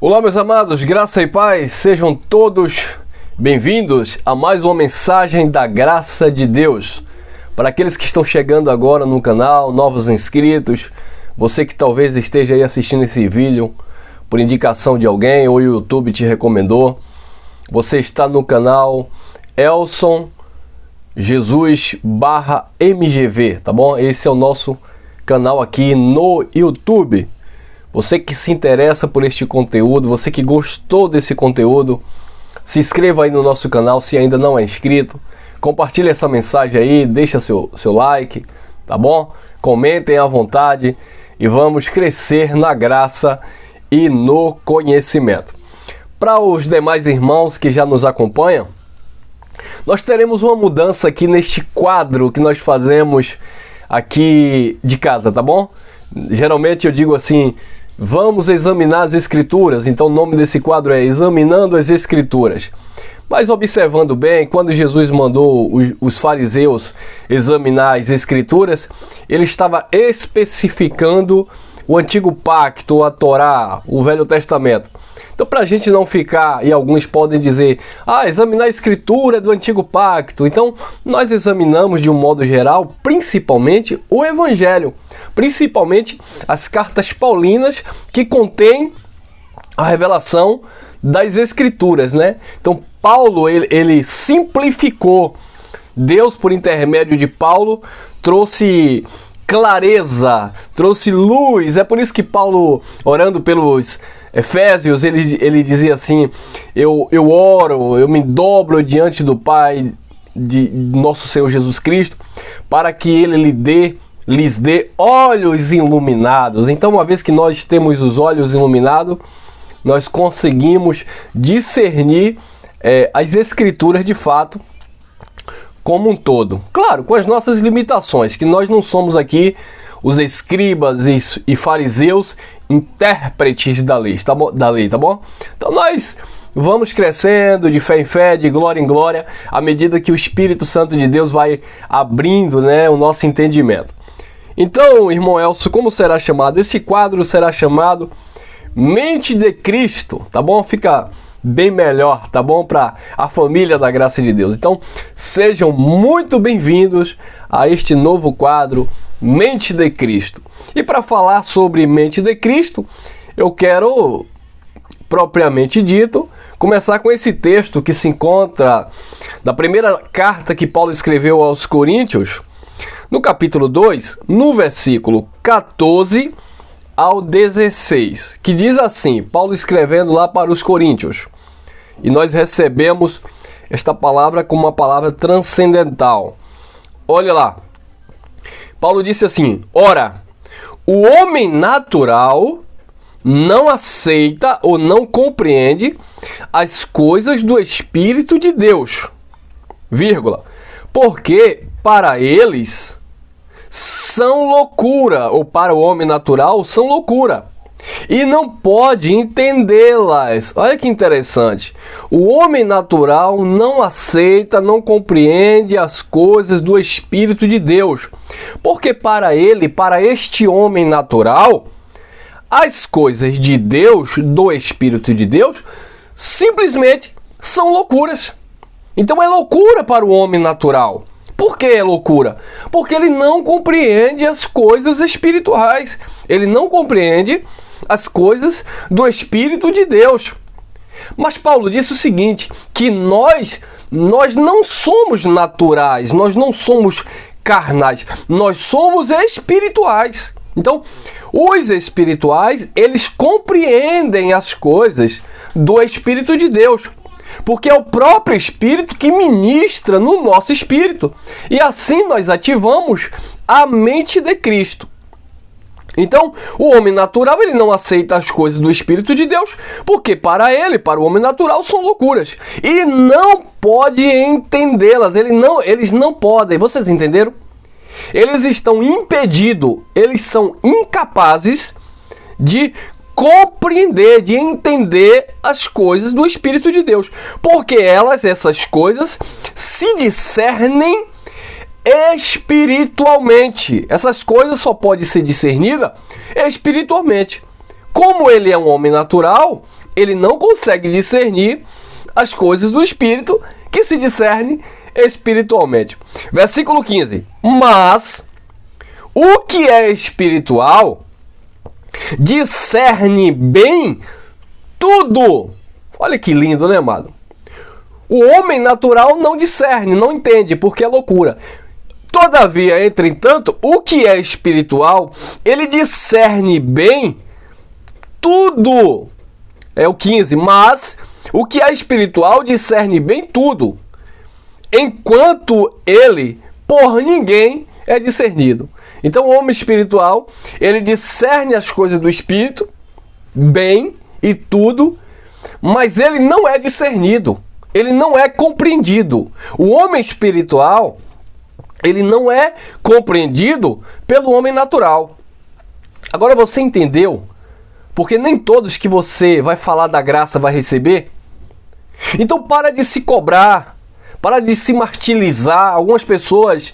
Olá, meus amados, graça e paz, sejam todos bem-vindos a mais uma mensagem da graça de Deus. Para aqueles que estão chegando agora no canal, novos inscritos, você que talvez esteja aí assistindo esse vídeo por indicação de alguém ou o YouTube te recomendou, você está no canal Elson Jesus /MGV, tá bom? Esse é o nosso canal aqui no YouTube. Você que se interessa por este conteúdo, você que gostou desse conteúdo, se inscreva aí no nosso canal se ainda não é inscrito. Compartilhe essa mensagem aí, deixa seu like, tá bom? Comentem à vontade e vamos crescer na graça e no conhecimento. Para os demais irmãos que já nos acompanham, nós teremos uma mudança aqui neste quadro que nós fazemos aqui de casa, tá bom? Geralmente eu digo assim, vamos examinar as Escrituras, então o nome desse quadro é Examinando as Escrituras. Mas observando bem, quando Jesus mandou os fariseus examinar as Escrituras, ele estava especificando o Antigo Pacto, a Torá, o Velho Testamento. Então, para a gente não ficar, e alguns podem dizer, examinar a Escritura do Antigo Pacto. Então, nós examinamos de um modo geral, principalmente o Evangelho, principalmente as cartas paulinas que contêm a revelação das Escrituras, né? Então, Paulo, ele simplificou. Deus, por intermédio de Paulo, trouxe clareza, trouxe luz. É por isso que Paulo, orando pelos Efésios, ele dizia assim, eu oro, eu me dobro diante do Pai de nosso Senhor Jesus Cristo, para que Ele lhes dê olhos iluminados. Então, uma vez que nós temos os olhos iluminados, nós conseguimos discernir as Escrituras de fato como um todo. Claro, com as nossas limitações, que nós não somos aqui os escribas e fariseus, intérpretes da lei, tá bom? Então nós vamos crescendo de fé em fé, de glória em glória, à medida que o Espírito Santo de Deus vai abrindo, né, o nosso entendimento. Então, irmão Elcio, como será chamado? Esse quadro será chamado Mente de Cristo, tá bom? Fica bem melhor, tá bom? Para a família da graça de Deus. Então, sejam muito bem-vindos a este novo quadro, Mente de Cristo. E para falar sobre Mente de Cristo, eu quero, propriamente dito, começar com esse texto que se encontra na primeira carta que Paulo escreveu aos Coríntios, no capítulo 2, no versículo 14 ao 16, que diz assim, Paulo escrevendo lá para os Coríntios, e nós recebemos esta palavra como uma palavra transcendental. Olha lá, Paulo disse assim, ora, o homem natural não aceita ou não compreende as coisas do Espírito de Deus, vírgula, porque para eles são loucura, ou para o homem natural são loucura, e não pode entendê-las. Olha que interessante. O homem natural não aceita, não compreende as coisas do Espírito de Deus, porque para ele, para este homem natural, as coisas de Deus, do Espírito de Deus, simplesmente são loucuras. Então é loucura para o homem natural. Por que é loucura? Porque ele não compreende as coisas espirituais. Ele não compreende as coisas do Espírito de Deus. Mas Paulo disse o seguinte, que nós não somos naturais, nós não somos carnais, nós somos espirituais. Então, os espirituais, eles compreendem as coisas do Espírito de Deus, porque é o próprio Espírito que ministra no nosso espírito. E assim nós ativamos a mente de Cristo. Então, o homem natural, ele não aceita as coisas do Espírito de Deus, porque para ele, para o homem natural, são loucuras. E não pode entendê-las, eles não podem. Vocês entenderam? Eles estão impedidos, eles são incapazes de compreender, de entender as coisas do Espírito de Deus, porque essas coisas, se discernem espiritualmente. Essas coisas só podem ser discernidas espiritualmente. como ele é um homem natural, ele não consegue discernir as coisas do Espírito que se discerne espiritualmente. Versículo 15. Mas o que é espiritual discerne bem tudo. Olha que lindo, né, amado? O homem natural não discerne, não entende, porque é loucura. Todavia, entretanto, o que é espiritual, ele discerne bem tudo. É o 15. Mas o que é espiritual discerne bem tudo, enquanto ele, por ninguém, é discernido. Então, o homem espiritual, ele discerne as coisas do Espírito, bem e tudo, mas ele não é discernido, ele não é compreendido. O homem espiritual, ele não é compreendido pelo homem natural. Agora você entendeu? Porque nem todos que você vai falar da graça vai receber. Então para de se cobrar, para de se martirizar. Algumas pessoas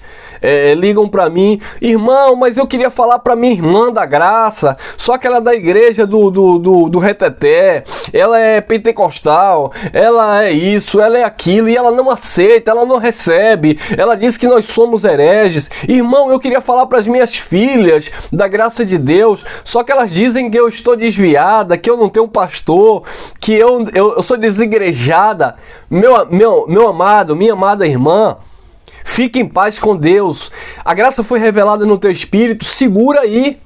ligam para mim: irmão, mas eu queria falar para minha irmã da graça, só que ela é da igreja do Reteté, ela é pentecostal, ela é isso, ela é aquilo, e ela não aceita, ela não recebe, ela diz que nós somos hereges. Irmão, eu queria falar para as minhas filhas da graça de Deus, só que elas dizem que eu estou desviada, que eu não tenho pastor, que eu sou desigrejada. Meu amado, minha amada irmã, fique em paz com Deus. A graça foi revelada no teu espírito, segura aí.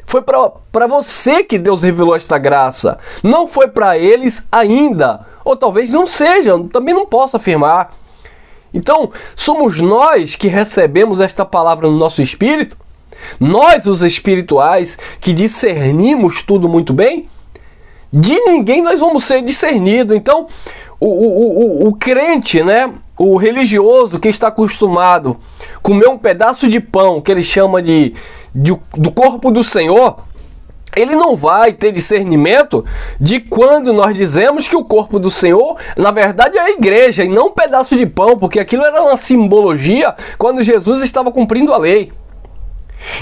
Foi para você que Deus revelou esta graça. Não foi para eles ainda. Ou talvez não seja, também não posso afirmar. Então, somos nós que recebemos esta palavra no nosso espírito. Nós, os espirituais, que discernimos tudo muito bem. De ninguém nós vamos ser discernidos. Então, o crente, né? O religioso que está acostumado a comer um pedaço de pão, que ele chama do corpo do Senhor, ele não vai ter discernimento de quando nós dizemos que o corpo do Senhor, na verdade, é a igreja e não um pedaço de pão, porque aquilo era uma simbologia quando Jesus estava cumprindo a lei.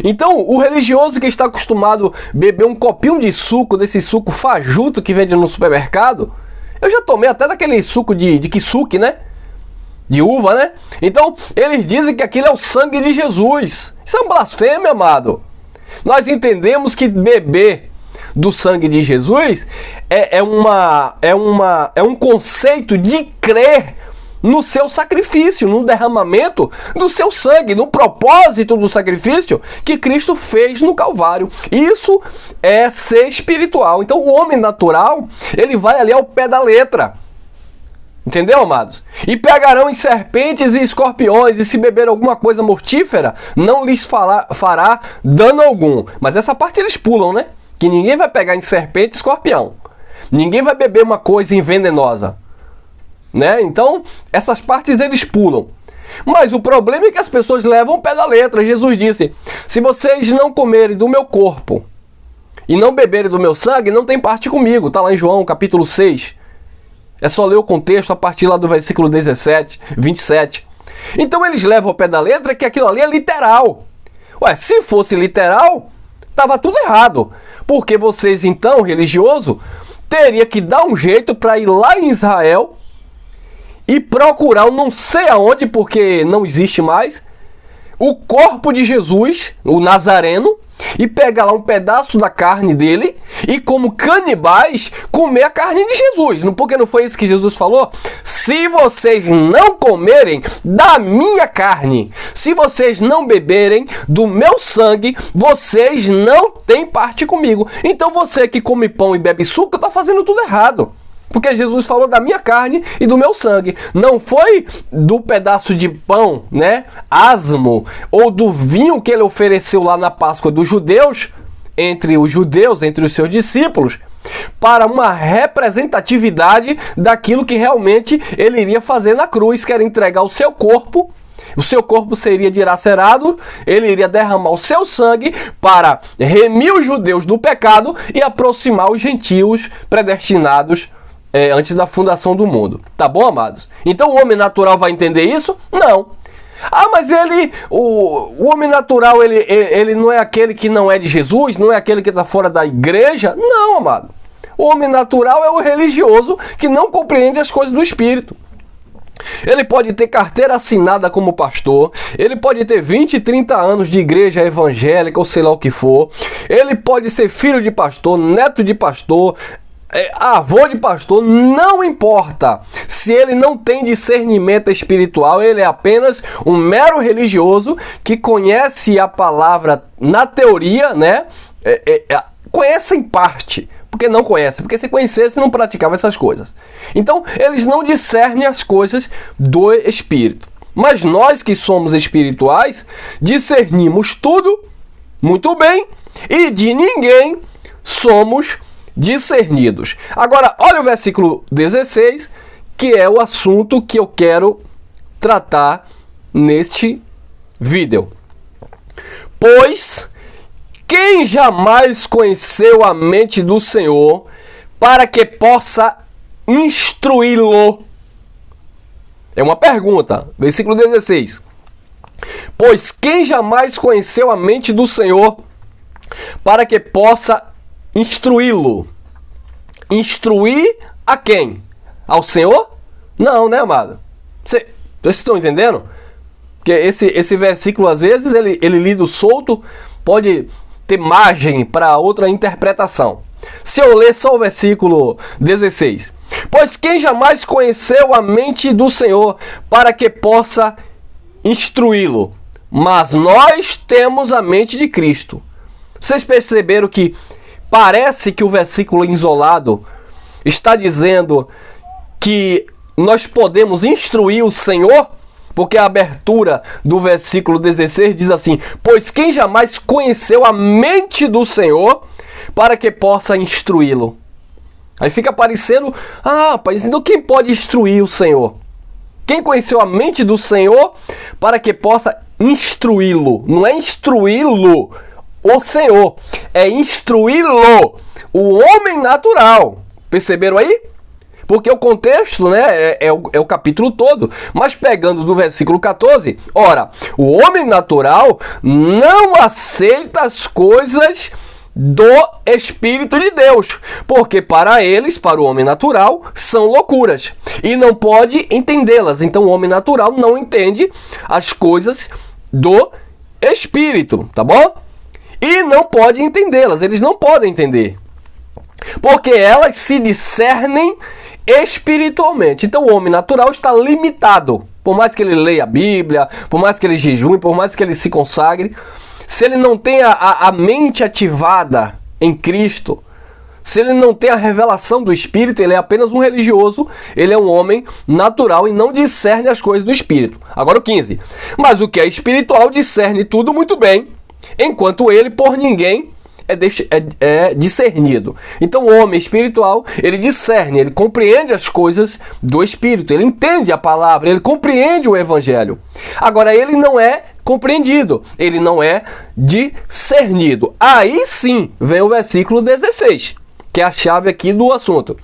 Então, o religioso que está acostumado a beber um copinho de suco, desse suco fajuto que vende no supermercado, eu já tomei até daquele suco de kisuke, né? De uva, né? Então, eles dizem que aquilo é o sangue de Jesus. Isso é um blasfêmia, amado. Nós entendemos que beber do sangue de Jesus é um conceito de crer no seu sacrifício, no derramamento do seu sangue, no propósito do sacrifício que Cristo fez no Calvário. Isso é ser espiritual. Então, o homem natural, ele vai ali ao pé da letra. Entendeu, amados? E pegarão em serpentes e escorpiões, e se beber alguma coisa mortífera, não lhes fará dano algum. Mas essa parte eles pulam, né? Que ninguém vai pegar em serpente e escorpião. Ninguém vai beber uma coisa venenosa, né? Então, essas partes eles pulam. Mas o problema é que as pessoas levam o pé da letra. Jesus disse: se vocês não comerem do meu corpo e não beberem do meu sangue, não tem parte comigo. Está lá em João, capítulo 6. É só ler o contexto a partir lá do versículo 27. Então eles levam ao pé da letra que aquilo ali é literal. Ué, se fosse literal, estava tudo errado. Porque vocês, então, religioso, teria que dar um jeito para ir lá em Israel e procurar, eu não sei aonde, porque não existe mais, o corpo de Jesus, o Nazareno, e pegar lá um pedaço da carne dele e, como canibais, comer a carne de Jesus. Porque não foi isso que Jesus falou? Se vocês não comerem da minha carne, se vocês não beberem do meu sangue, vocês não têm parte comigo. Então você que come pão e bebe suco está fazendo tudo errado. Porque Jesus falou da minha carne e do meu sangue. Não foi do pedaço de pão, né, asmo, ou do vinho que ele ofereceu lá na Páscoa dos judeus, entre os seus discípulos, para uma representatividade daquilo que realmente ele iria fazer na cruz, que era entregar o seu corpo. O seu corpo seria dilacerado, ele iria derramar o seu sangue para remir os judeus do pecado e aproximar os gentios predestinados antes da fundação do mundo. Tá bom, amados? Então o homem natural vai entender isso? Não. Ah, mas o homem natural, ele não é aquele que não é de Jesus, não é aquele que está fora da igreja? Não, amado. O homem natural é o religioso que não compreende as coisas do Espírito. Ele pode ter carteira assinada como pastor, ele pode ter 20, 30 anos de igreja evangélica, ou sei lá o que for, ele pode ser filho de pastor, neto de pastor, avô de pastor, não importa. Se ele não tem discernimento espiritual, ele é apenas um mero religioso que conhece a palavra na teoria, né? Conhece em parte. Porque não conhece, porque se conhecesse não praticava essas coisas. Então, eles não discernem as coisas do Espírito. Mas nós que somos espirituais, discernimos tudo muito bem e de ninguém somos discernidos. Agora, olha o versículo 16, que é o assunto que eu quero tratar neste vídeo. Pois quem jamais conheceu a mente do Senhor para que possa instruí-lo? É uma pergunta. Versículo 16. Pois quem jamais conheceu a mente do Senhor para que possa instruí-lo? Instruir a quem? Ao Senhor? Não, né, amado? Vocês estão entendendo? Porque esse versículo, às vezes, ele lido solto, pode ter margem para outra interpretação. Se eu ler só o versículo 16. Pois quem jamais conheceu a mente do Senhor para que possa instruí-lo? Mas nós temos a mente de Cristo. Vocês perceberam que parece que o versículo isolado está dizendo que nós podemos instruir o Senhor? Porque a abertura do versículo 16 diz assim: pois quem jamais conheceu a mente do Senhor para que possa instruí-lo? Aí fica parecendo, rapaz, então quem pode instruir o Senhor? Quem conheceu a mente do Senhor para que possa instruí-lo? Não é instruí-lo o Senhor, é instruí-lo o homem natural. Perceberam aí? Porque o contexto, né, é o capítulo todo. Mas pegando do versículo 14, ora, o homem natural não aceita as coisas do Espírito de Deus, porque para eles, para o homem natural, são loucuras, e não pode entendê-las. Então o homem natural não entende as coisas do Espírito, tá bom? E não pode entendê-las, eles não podem entender, porque elas se discernem espiritualmente. Então o homem natural está limitado. Por mais que ele leia a Bíblia, por mais que ele jejue, por mais que ele se consagre, se ele não tem a mente ativada em Cristo, se ele não tem a revelação do Espírito, ele é apenas um religioso, ele é um homem natural e não discerne as coisas do Espírito. Agora o 15. Mas o que é espiritual discerne tudo muito bem, enquanto ele por ninguém é discernido. Então o homem espiritual, ele discerne, ele compreende as coisas do Espírito, ele entende a palavra, ele compreende o Evangelho. Agora ele não é compreendido, ele não é discernido. Aí sim vem o versículo 16, que é a chave aqui do assunto.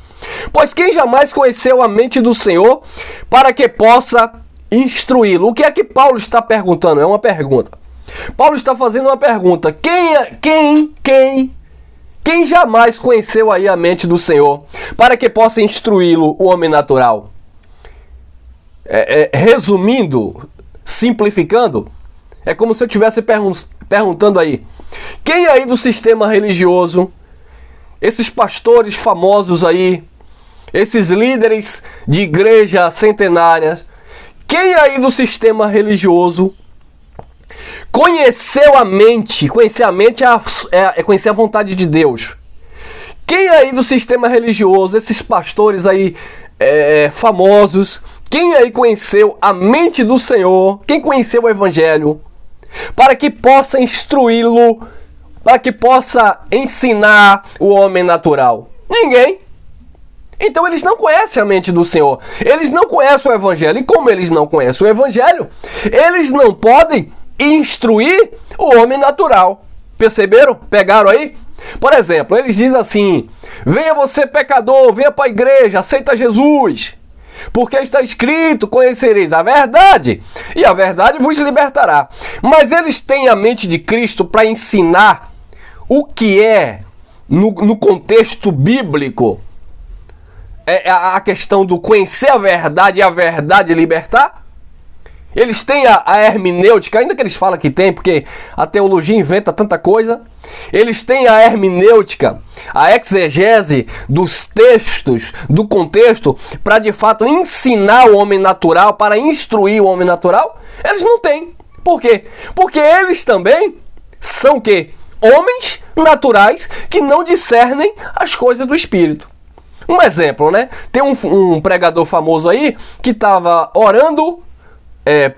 Pois quem jamais conheceu a mente do Senhor para que possa instruí-lo? O que é que Paulo está perguntando? É uma pergunta. Paulo está fazendo uma pergunta. Quem jamais conheceu aí a mente do Senhor para que possa instruí-lo, o homem natural? Resumindo, simplificando, é como se eu estivesse perguntando aí: quem aí do sistema religioso, esses pastores famosos aí, esses líderes de igreja centenárias, quem aí do sistema religioso conheceu a mente? Conhecer a mente é conhecer a vontade de Deus. Quem aí do sistema religioso, esses pastores aí famosos, quem aí conheceu a mente do Senhor? Quem conheceu o Evangelho? Para que possa instruí-lo, para que possa ensinar o homem natural? Ninguém. Então eles não conhecem a mente do Senhor. Eles não conhecem o Evangelho. E como eles não conhecem o Evangelho, eles não podem instruir o homem natural. Perceberam? Pegaram aí? Por exemplo, eles dizem assim: venha você pecador, venha para a igreja, aceita Jesus. Porque está escrito, conhecereis a verdade, e a verdade vos libertará. Mas eles têm a mente de Cristo para ensinar o que é, no contexto bíblico, a questão do conhecer a verdade e a verdade libertar? Eles têm a hermenêutica, ainda que eles falam que tem, porque a teologia inventa tanta coisa. Eles têm a hermenêutica, a exegese dos textos, do contexto, para de fato ensinar o homem natural, para instruir o homem natural? Eles não têm. Por quê? Porque eles também são o quê? Homens naturais que não discernem as coisas do Espírito. Um exemplo, né? Tem um pregador famoso aí que estava orando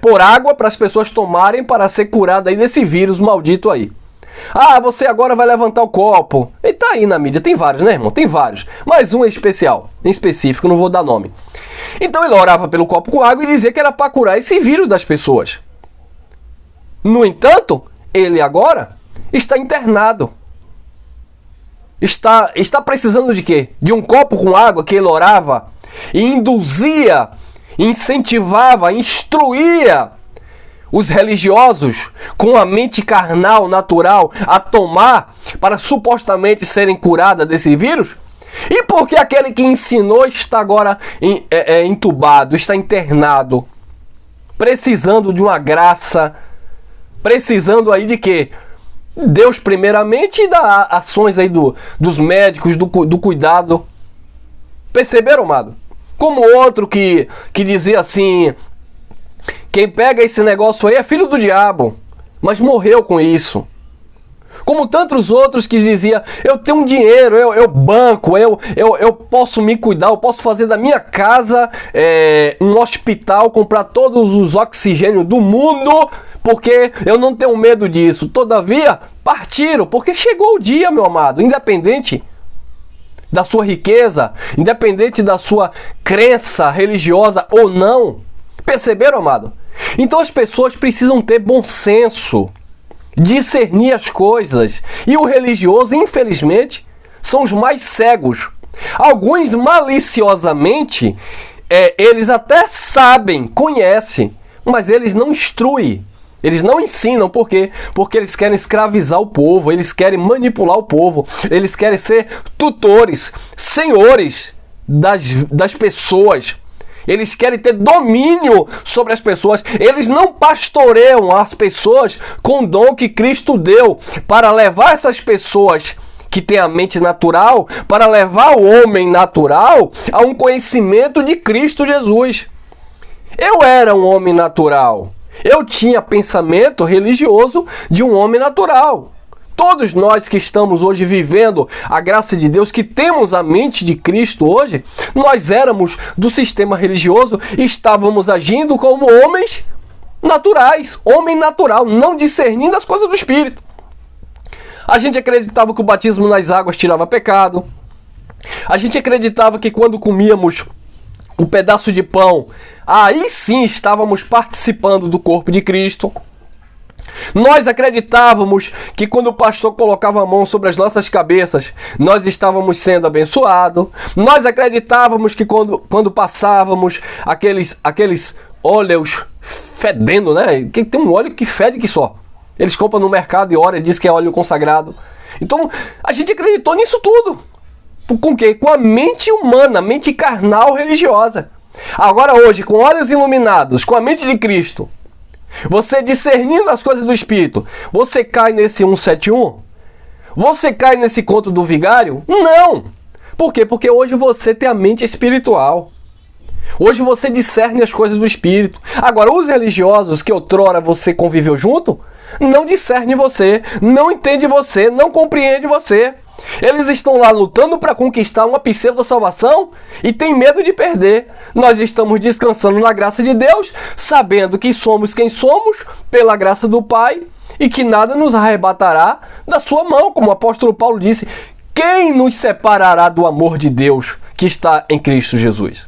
por água para as pessoas tomarem para ser curada aí desse vírus maldito aí. Ah, você agora vai levantar o copo. E tá aí na mídia, tem vários, né, irmão? Tem vários. Mas um em específico, não vou dar nome. Então ele orava pelo copo com água e dizia que era para curar esse vírus das pessoas. No entanto, ele agora está internado. Está precisando de quê? De um copo com água que ele orava e induzia, incentivava, instruía os religiosos com a mente carnal, natural, a tomar para supostamente serem curadas desse vírus? E por que aquele que ensinou está agora entubado, está internado, precisando de uma graça, precisando aí de quê? Deus primeiramente e das ações aí dos médicos, do cuidado. Perceberam, amado? Como outro que dizia assim: quem pega esse negócio aí é filho do diabo, mas morreu com isso. Como tantos outros que diziam: eu tenho um dinheiro, eu banco, eu posso me cuidar, eu posso fazer da minha casa um hospital, comprar todos os oxigênios do mundo, porque eu não tenho medo disso. Todavia, partiram, porque chegou o dia, meu amado, independente da sua riqueza, independente da sua crença religiosa ou não. Perceberam, amado? Então as pessoas precisam ter bom senso, discernir as coisas. E o religioso, infelizmente, são os mais cegos. Alguns maliciosamente, eles até sabem, conhecem, mas eles não instruem. Eles não ensinam. Por quê? Porque eles querem escravizar o povo, eles querem manipular o povo, eles querem ser tutores, senhores das pessoas. Eles querem ter domínio sobre as pessoas. Eles não pastoreiam as pessoas com o dom que Cristo deu para levar essas pessoas que têm a mente natural, para levar o homem natural a um conhecimento de Cristo Jesus. Eu era um homem natural. Eu tinha pensamento religioso de um homem natural. Todos nós que estamos hoje vivendo a graça de Deus, que temos a mente de Cristo hoje, nós éramos do sistema religioso e estávamos agindo como homens naturais, homem natural, não discernindo as coisas do Espírito. A gente acreditava que o batismo nas águas tirava pecado. A gente acreditava que quando comíamos um pedaço de pão, aí sim estávamos participando do corpo de Cristo. Nós acreditávamos que quando o pastor colocava a mão sobre as nossas cabeças, nós estávamos sendo abençoados. Nós acreditávamos que quando passávamos aqueles óleos fedendo, né? Que tem um óleo que fede que só. Eles compram no mercado e olham e dizem que é óleo consagrado. Então, a gente acreditou nisso tudo. Com o quê? Com a mente humana, mente carnal religiosa. Agora hoje, com olhos iluminados, com a mente de Cristo, você discernindo as coisas do Espírito, você cai nesse 171? Você cai nesse conto do vigário? Não! Por quê? Porque hoje você tem a mente espiritual. Hoje você discerne as coisas do Espírito. Agora, os religiosos que outrora você conviveu junto, não discerne você, não entende você, não compreende você. Eles estão lá lutando para conquistar uma pseudo-salvação e tem medo de perder. Nós estamos descansando na graça de Deus, sabendo que somos quem somos, pela graça do Pai, e que nada nos arrebatará da sua mão, como o apóstolo Paulo disse: quem nos separará do amor de Deus que está em Cristo Jesus?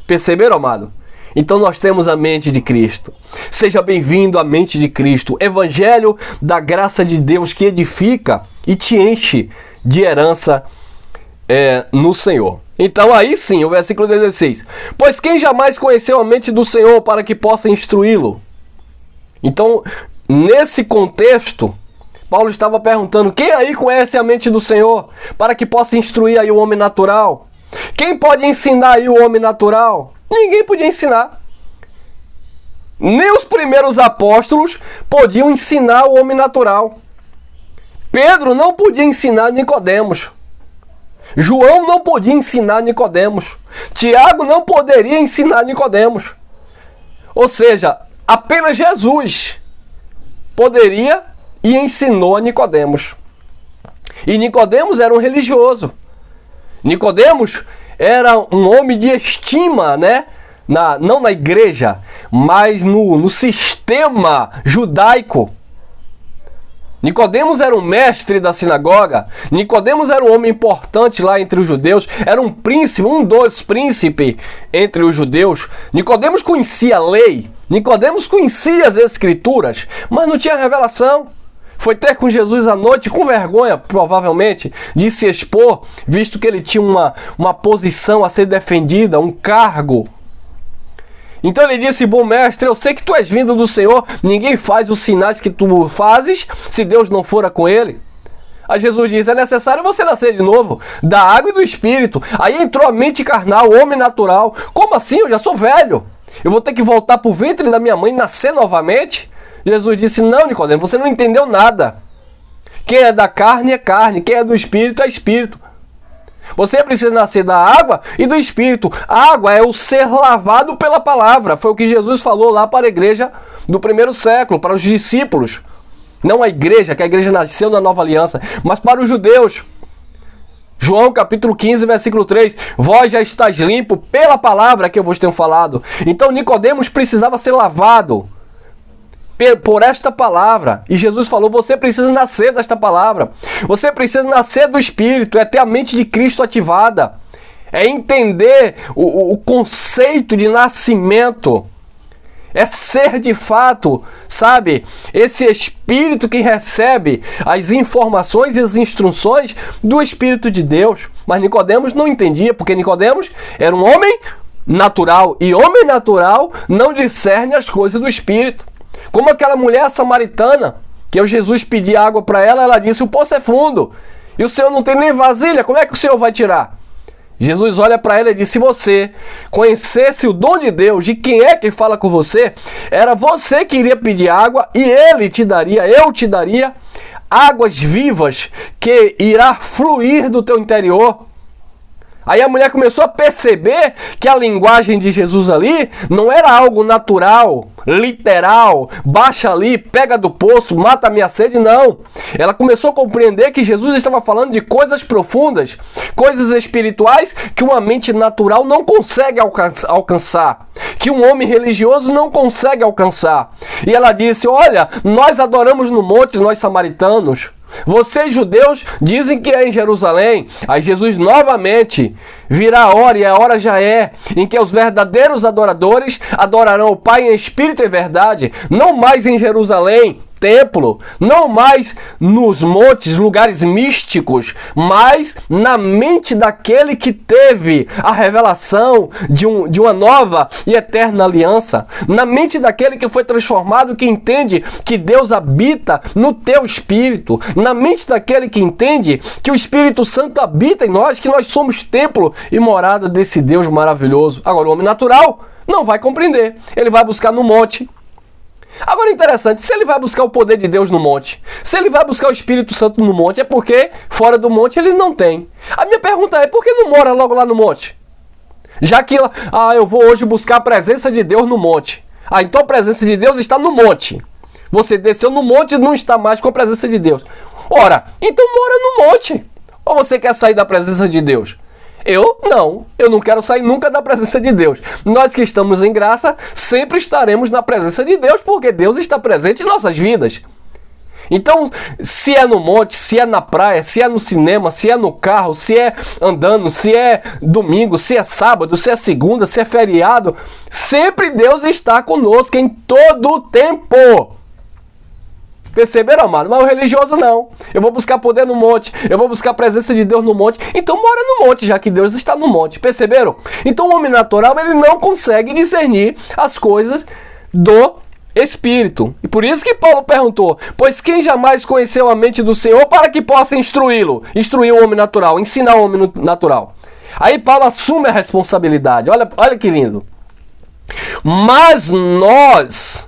Perceberam, amado? Então nós temos a mente de Cristo. Seja bem-vindo à mente de Cristo. Evangelho da graça de Deus que edifica e te enche de herança no Senhor. Então aí sim, o versículo 16. Pois quem jamais conheceu a mente do Senhor para que possa instruí-lo? Então, nesse contexto, Paulo estava perguntando, quem aí conhece a mente do Senhor para que possa instruir aí o homem natural? Quem pode ensinar aí o homem natural? Ninguém podia ensinar. Nem os primeiros apóstolos podiam ensinar o homem natural. Pedro não podia ensinar Nicodemos. João não podia ensinar Nicodemos. Tiago não poderia ensinar Nicodemos. Ou seja, apenas Jesus poderia e ensinou a Nicodemos. E Nicodemos era um religioso. Nicodemos era um homem de estima, né? Não na igreja, mas no sistema judaico. Nicodemos era um mestre da sinagoga. Nicodemos era um homem importante lá entre os judeus. Era um príncipe, um dos príncipes entre os judeus. Nicodemos conhecia a lei. Nicodemos conhecia as escrituras, mas não tinha revelação. Foi ter com Jesus à noite, com vergonha, provavelmente, de se expor, visto que ele tinha uma posição a ser defendida, um cargo. Então ele disse, bom mestre, eu sei que tu és vindo do Senhor, ninguém faz os sinais que tu fazes, se Deus não fora com ele. Aí Jesus disse, é necessário você nascer de novo, da água e do Espírito. Aí entrou a mente carnal, o homem natural. Como assim? Eu já sou velho. Eu vou ter que voltar para o ventre da minha mãe e nascer novamente? Jesus disse, não, Nicodemo, você não entendeu nada. Quem é da carne é carne, quem é do Espírito é Espírito. Você precisa nascer da água e do Espírito. A água é o ser lavado pela palavra. Foi o que Jesus falou lá para a igreja do primeiro século, para os discípulos. Não a igreja, que a igreja nasceu na nova aliança, mas para os judeus. João capítulo 15, versículo 3. Vós já estáis limpo pela palavra que eu vos tenho falado. Então Nicodemos precisava ser lavado por esta palavra. E Jesus falou, você precisa nascer desta palavra. Você precisa nascer do Espírito, é ter a mente de Cristo ativada. É entender o conceito de nascimento. É ser de fato, sabe, esse Espírito que recebe as informações e as instruções do Espírito de Deus. Mas Nicodemos não entendia, porque Nicodemos era um homem natural. E homem natural não discerne as coisas do Espírito. Como aquela mulher samaritana, que Jesus pedia água para ela, ela disse, o poço é fundo, e o Senhor não tem nem vasilha, como é que o Senhor vai tirar? Jesus olha para ela e diz, se você conhecesse o dom de Deus, de quem é que fala com você, era você que iria pedir água, e Ele te daria, eu te daria, águas vivas, que irá fluir do teu interior. Aí a mulher começou a perceber que a linguagem de Jesus ali não era algo natural, literal, baixa ali, pega do poço, mata a minha sede, não. Ela começou a compreender que Jesus estava falando de coisas profundas, coisas espirituais que uma mente natural não consegue alcançar, que um homem religioso não consegue alcançar. E ela disse, olha, nós adoramos no monte, nós samaritanos. Vocês judeus dizem que é em Jerusalém. Aí Jesus novamente virá a hora, e a hora já é, em que os verdadeiros adoradores adorarão o Pai em espírito e verdade, não mais em Jerusalém, templo, não mais nos montes, lugares místicos, mas na mente daquele que teve a revelação de uma nova e eterna aliança, na mente daquele que foi transformado, que entende que Deus habita no teu espírito, na mente daquele que entende que o Espírito Santo habita em nós, que nós somos templo e morada desse Deus maravilhoso. Agora, o homem natural não vai compreender, ele vai buscar no monte. Agora, interessante, se ele vai buscar o poder de Deus no monte, se ele vai buscar o Espírito Santo no monte, é porque fora do monte ele não tem. A minha pergunta é, por que não mora logo lá no monte? Já que, eu vou hoje buscar a presença de Deus no monte. Então a presença de Deus está no monte. Você desceu no monte e não está mais com a presença de Deus. Ora, então mora no monte. Ou você quer sair da presença de Deus? Eu não quero sair nunca da presença de Deus. Nós que estamos em graça, sempre estaremos na presença de Deus, porque Deus está presente em nossas vidas. Então, se é no monte, se é na praia, se é no cinema, se é no carro, se é andando, se é domingo, se é sábado, se é segunda, se é feriado, sempre Deus está conosco em todo o tempo. Perceberam, amado? Mas o religioso não. Eu vou buscar poder no monte. Eu vou buscar a presença de Deus no monte. Então mora no monte, já que Deus está no monte. Perceberam? Então o homem natural, ele não consegue discernir as coisas do Espírito. E por isso que Paulo perguntou: pois quem jamais conheceu a mente do Senhor para que possa instruí-lo? Instruir o homem natural, ensinar o homem natural. Aí Paulo assume a responsabilidade. Olha que lindo. Mas nós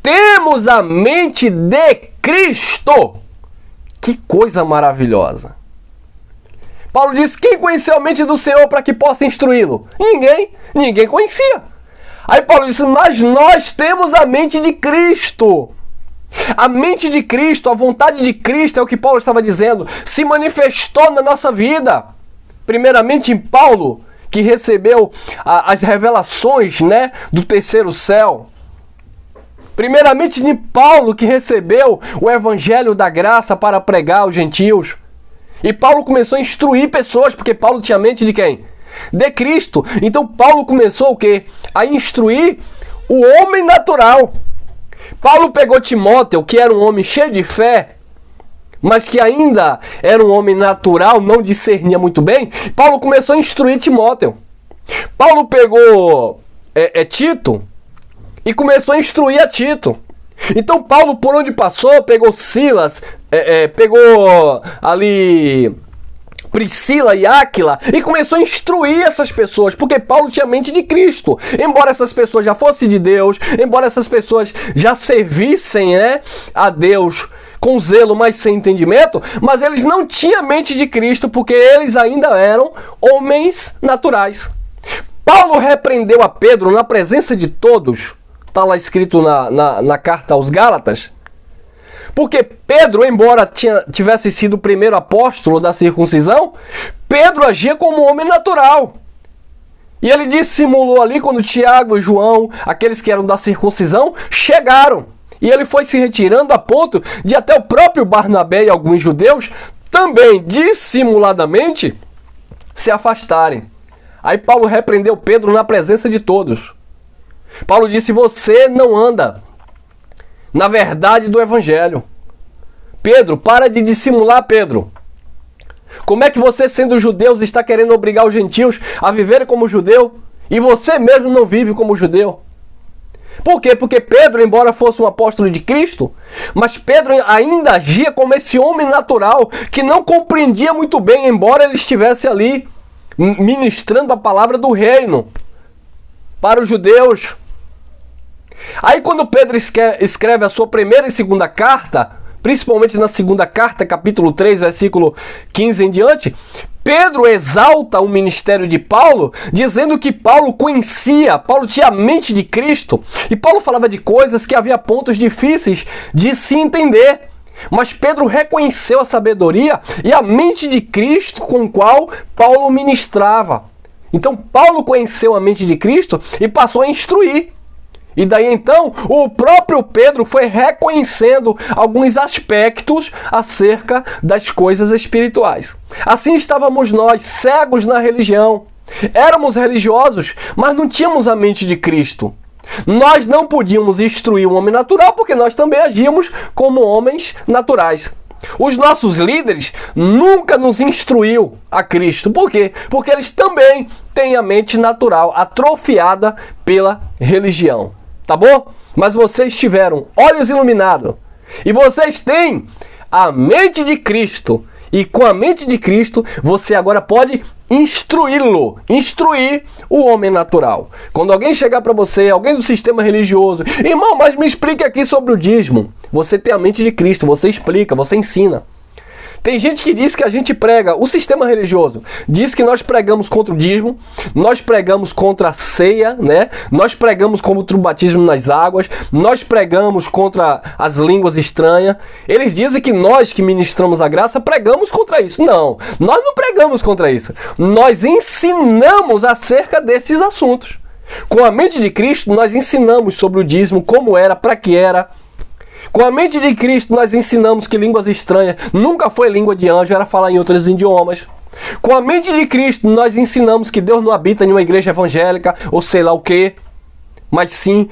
temos a mente de Cristo. Que coisa maravilhosa. Paulo diz: quem conheceu a mente do Senhor para que possa instruí-lo? Ninguém conhecia. Aí Paulo diz: mas nós temos a mente de Cristo. A mente de Cristo, a vontade de Cristo, é o que Paulo estava dizendo, se manifestou na nossa vida. Primeiramente em Paulo, que recebeu as revelações, né, do terceiro céu. Primeiramente em Paulo, que recebeu o evangelho da graça para pregar aos gentios. E Paulo começou a instruir pessoas, porque Paulo tinha a mente de quem? De Cristo. Então Paulo começou o quê? A instruir o homem natural. Paulo pegou Timóteo, que era um homem cheio de fé, mas que ainda era um homem natural, não discernia muito bem. Paulo começou a instruir Timóteo. Paulo pegou Tito e começou a instruir a Tito. Então Paulo, por onde passou, pegou Silas, pegou ali Priscila e Áquila e começou a instruir essas pessoas, porque Paulo tinha a mente de Cristo. Embora essas pessoas já fossem de Deus, embora essas pessoas já servissem a Deus com zelo, mas sem entendimento, mas eles não tinham a mente de Cristo, porque eles ainda eram homens naturais. Paulo repreendeu a Pedro na presença de todos, está lá escrito na carta aos Gálatas, porque Pedro, embora tivesse sido o primeiro apóstolo da circuncisão, Pedro agia como um homem natural. E ele dissimulou ali quando Tiago e João, aqueles que eram da circuncisão, chegaram. E ele foi se retirando a ponto de até o próprio Barnabé e alguns judeus também dissimuladamente se afastarem. Aí Paulo repreendeu Pedro na presença de todos. Paulo disse: você não anda na verdade do evangelho. Pedro, para de dissimular, Pedro. Como é que você, sendo judeu, está querendo obrigar os gentios a viverem como judeu e você mesmo não vive como judeu? Por quê? Porque Pedro, embora fosse um apóstolo de Cristo, mas Pedro ainda agia como esse homem natural que não compreendia muito bem, embora ele estivesse ali ministrando a palavra do reino para os judeus. Aí quando Pedro escreve a sua primeira e segunda carta, principalmente na segunda carta, capítulo 3, versículo 15 em diante, Pedro exalta o ministério de Paulo, dizendo que Paulo tinha a mente de Cristo, e Paulo falava de coisas que havia pontos difíceis de se entender. Mas Pedro reconheceu a sabedoria e a mente de Cristo com a qual Paulo ministrava. Então Paulo conheceu a mente de Cristo e passou a instruir. E daí então, o próprio Pedro foi reconhecendo alguns aspectos acerca das coisas espirituais. Assim estávamos nós, cegos na religião. Éramos religiosos, mas não tínhamos a mente de Cristo. Nós não podíamos instruir o homem natural, porque nós também agíamos como homens naturais. Os nossos líderes nunca nos instruiu a Cristo. Por quê? Porque eles também têm a mente natural atrofiada pela religião. Tá bom? Mas vocês tiveram olhos iluminados e vocês têm a mente de Cristo. E com a mente de Cristo, você agora pode instruí-lo, instruir o homem natural. Quando alguém chegar para você, alguém do sistema religioso: irmão, mas me explique aqui sobre o dízimo. Você tem a mente de Cristo, você explica, você ensina. Tem gente que diz que a gente prega, o sistema religioso diz que nós pregamos contra o dízimo, nós pregamos contra a ceia, né? Nós pregamos contra o batismo nas águas, nós pregamos contra as línguas estranhas. Eles dizem que nós que ministramos a graça pregamos contra isso. Não, nós não pregamos contra isso. Nós ensinamos acerca desses assuntos. Com a mente de Cristo, nós ensinamos sobre o dízimo, como era, para que era. Com a mente de Cristo, nós ensinamos que línguas estranhas nunca foi língua de anjo, era falar em outros idiomas. Com a mente de Cristo, nós ensinamos que Deus não habita em uma igreja evangélica, ou sei lá o quê, mas sim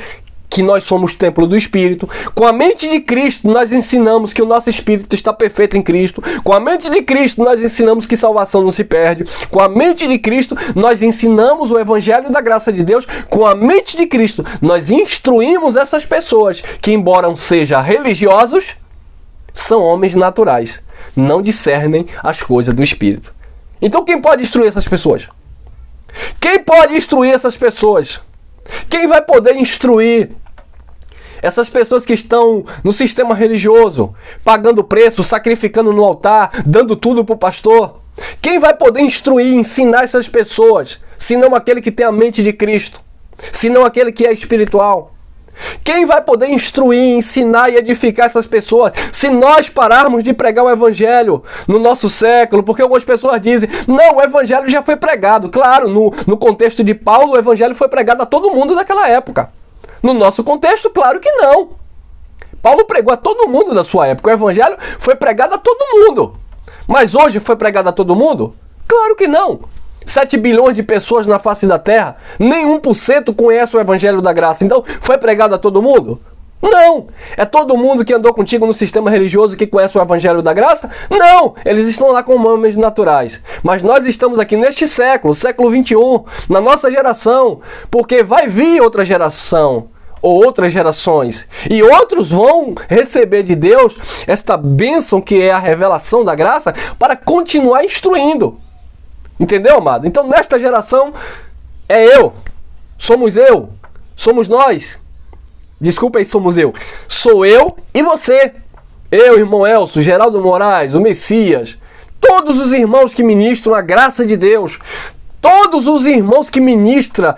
que nós somos templo do Espírito. Com a mente de Cristo, nós ensinamos que o nosso espírito está perfeito em Cristo. Com a mente de Cristo, nós ensinamos que salvação não se perde. Com a mente de Cristo, nós ensinamos o Evangelho da graça de Deus. Com a mente de Cristo, nós instruímos essas pessoas que, embora sejam religiosos, são homens naturais, não discernem as coisas do Espírito. Então quem pode instruir essas pessoas? Quem pode instruir essas pessoas? Quem vai poder instruir essas pessoas que estão no sistema religioso, pagando preço, sacrificando no altar, dando tudo para o pastor? Quem vai poder instruir, ensinar essas pessoas, senão aquele que tem a mente de Cristo, senão aquele que é espiritual? Quem vai poder instruir, ensinar e edificar essas pessoas se nós pararmos de pregar o Evangelho no nosso século? Porque algumas pessoas dizem, não, o Evangelho já foi pregado. Claro, no contexto de Paulo, o Evangelho foi pregado a todo mundo daquela época. No nosso contexto, claro que não. Paulo pregou a todo mundo da sua época. O Evangelho foi pregado a todo mundo. Mas hoje foi pregado a todo mundo? Claro que não. 7 bilhões de pessoas na face da terra, nem 1% conhece o Evangelho da graça. Então, foi pregado a todo mundo? Não! É todo mundo que andou contigo no sistema religioso que conhece o Evangelho da graça? Não! Eles estão lá como homens naturais. Mas nós estamos aqui neste século, século 21, na nossa geração, porque vai vir outra geração, ou outras gerações, e outros vão receber de Deus esta bênção que é a revelação da graça para continuar instruindo. Entendeu, amado? Então, nesta geração, somos nós. Desculpa aí, somos eu. Sou eu e você. Eu, irmão Elcio, Geraldo Moraes, o Messias. Todos os irmãos que ministram a graça de Deus. Todos os irmãos que ministram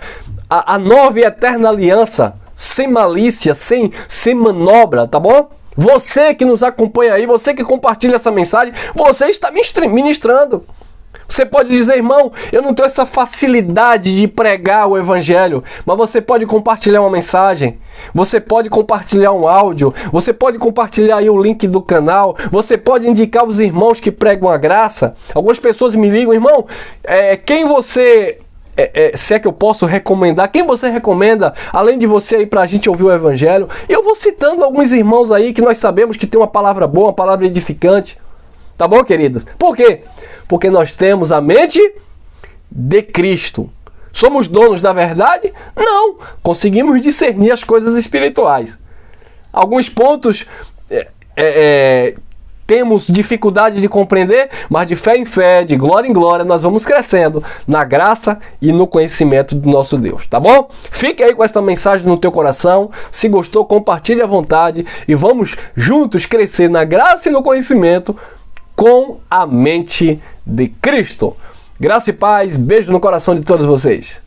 a nova e eterna aliança. Sem malícia, sem manobra, tá bom? Você que nos acompanha aí, você que compartilha essa mensagem, você está ministrando. Você pode dizer, irmão, eu não tenho essa facilidade de pregar o Evangelho, mas você pode compartilhar uma mensagem, você pode compartilhar um áudio, você pode compartilhar aí o link do canal, você pode indicar os irmãos que pregam a graça. Algumas pessoas me ligam, irmão, quem você... se é que eu posso recomendar, quem você recomenda, além de você aí pra gente ouvir o Evangelho? E eu vou citando alguns irmãos aí que nós sabemos que tem uma palavra boa, uma palavra edificante. Tá bom, querido? Por quê? Porque nós temos a mente de Cristo. Somos donos da verdade? Não. Conseguimos discernir as coisas espirituais. Alguns pontos temos dificuldade de compreender, mas de fé em fé, de glória em glória, nós vamos crescendo na graça e no conhecimento do nosso Deus, tá bom? Fique aí com esta mensagem no teu coração. Se gostou, compartilhe à vontade e vamos juntos crescer na graça e no conhecimento com a mente de Cristo. Graça e paz, beijo no coração de todos vocês.